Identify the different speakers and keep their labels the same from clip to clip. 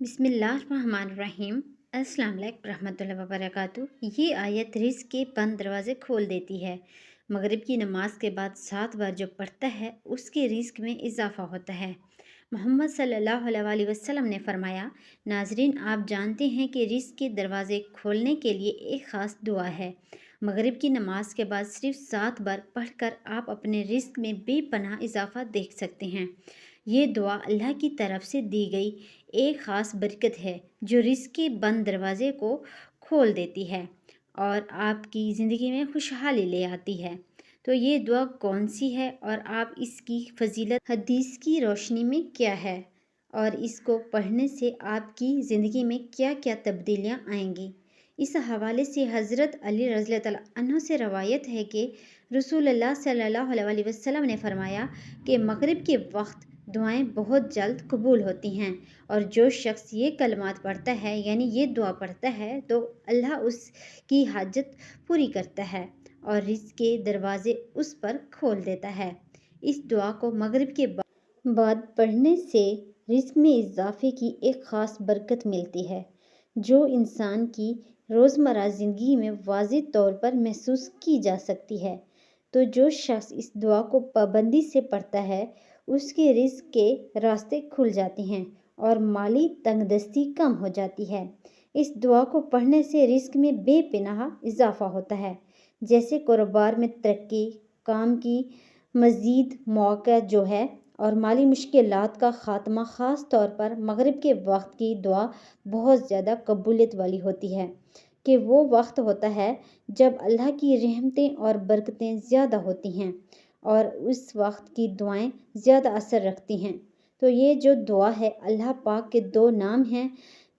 Speaker 1: बिस्मिल्लाहिर्रहमानिर्रहीम। अस्सलाम वालेकुम रहमतुल्लाहि व बरकातुहू। ये आयत रिज़्क़ के बंद दरवाज़े खोल देती है। मगरिब की नमाज के बाद 7 बार जो पढ़ता है उसके रिज़्क़ में इजाफ़ा होता है। मोहम्मद सल्लल्लाहु अलैहि वसल्लम ने फरमाया, नाज़रीन आप जानते हैं कि रिज़्क़ के दरवाज़े खोलने के लिए एक ख़ास दुआ है। मगरिब की नमाज के बाद सिर्फ 7 बार पढ़कर आप अपने रिज़्क़ में बेपनाह इजाफ़ा देख सकते हैं। ये दुआ अल्लाह की तरफ से दी गई एक ख़ास बरकत है जो रिज़्क़ के बंद दरवाज़े को खोल देती है और आपकी ज़िंदगी में खुशहाली ले आती है। तो ये दुआ कौन सी है और आप इसकी फ़जीलत हदीस की रोशनी में क्या है और इसको पढ़ने से आपकी ज़िंदगी में क्या क्या तब्दीलियाँ आएंगी। इस हवाले से हज़रत अली रज़ी अल्लाह तआला अन्हु से रवायत है कि रसूलुल्लाह सल्लल्लाहु अलैहि वसल्लम ने फरमाया कि मगरिब के वक्त दुआएं बहुत जल्द कबूल होती हैं और जो शख्स ये कलमात पढ़ता है यानी ये दुआ पढ़ता है तो अल्लाह उसकी हाजत पूरी करता है और रिज़्क़ के दरवाज़े उस पर खोल देता है। इस दुआ को मगरिब के बाद पढ़ने से रिज़्क़ में इजाफ़े की एक ख़ास बरकत मिलती है जो इंसान की रोज़मर्रा ज़िंदगी में वाज़ेह तौर पर महसूस की जा सकती है। तो जो शख्स इस दुआ को पाबंदी से पढ़ता है उसके रिज़्क़ के रास्ते खुल जाते हैं और माली तंगदस्ती कम हो जाती है। इस दुआ को पढ़ने से रिज़्क़ में बेपनाह इजाफ़ा होता है, जैसे कारोबार में तरक्की, काम की मज़ीद मौक़ा जो है और माली मुश्किलात का ख़ात्मा। ख़ास तौर पर मगरिब के वक्त की दुआ बहुत ज़्यादा कबूलियत वाली होती है कि वो वक्त होता है जब अल्लाह की रहमतें और बरकतें ज़्यादा होती हैं और उस वक्त की दुआएं ज़्यादा असर रखती हैं। तो ये जो दुआ है अल्लाह पाक के 2 नाम हैं,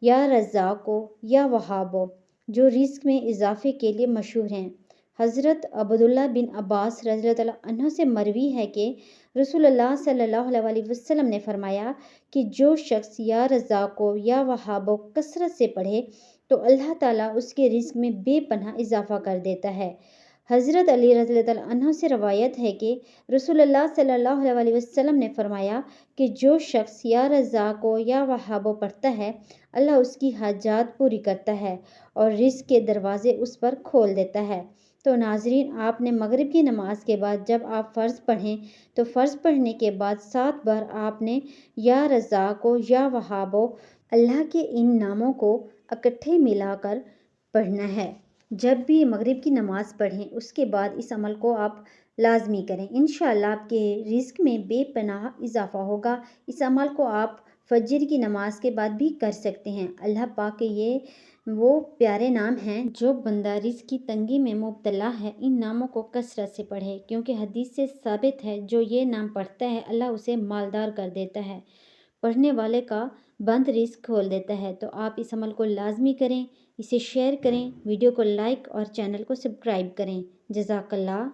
Speaker 1: या रज़्ज़ाक़ो या वहाबो, जो रिज़्क़ में इजाफ़े के लिए मशहूर हैं। हज़रत अब्दुल्लाह बिन अब्बास रज़ियल्लाहु अन्हु से मरवी है कि रसूलुल्लाह सल्लल्लाहु अलैहि वसल्लम ने फरमाया कि जो शख्स या रज़्ज़ाक़ो या वहाबो कसरत से पढ़े तो अल्लाह ताला उसके रिज़्क़ में बेपनाह इजाफ़ा कर देता है। हज़रत अली रज़ियल्लाहु अन्हु से रवायत है कि रसूलुल्लाह सल्लल्लाहु अलैहि वसल्लम ने फरमाया कि जो शख्स या रज़्ज़ाक़ो या वहाबो पढ़ता है अल्लाह उसकी हाजात पूरी करता है और रिज़्क़ के दरवाज़े उस पर खोल देता है। तो नाज़रीन आपने मगरिब की नमाज के बाद जब आप फ़र्ज़ पढ़ें तो फ़र्ज़ पढ़ने के बाद 7 बार आपने या रज़्ज़ाक़ो या वहाबो अल्लाह के इन नामों को इकट्ठे मिलाकर पढ़ना है। जब भी मगरिब की नमाज़ पढ़ें उसके बाद इस अमल को आप लाजमी करें। इंशाअल्लाह आपके रिज़्क़ में बेपनाह इजाफ़ा होगा। इस अमल को आप फजर की नमाज के बाद भी कर सकते हैं। अल्लाह पाक के ये वो प्यारे नाम हैं जो बंदा रिज़्क़ की तंगी में मुब्तला है इन नामों को कसरत से पढ़े, क्योंकि हदीस से साबित है जो ये नाम पढ़ता है अल्लाह उसे मालदार कर देता है, पढ़ने वाले का बंद रिज़्क़ खोल देता है। तो आप इस अमल को लाजमी करें, इसे शेयर करें, वीडियो को लाइक और चैनल को सब्सक्राइब करें। जज़ाकल्लाह।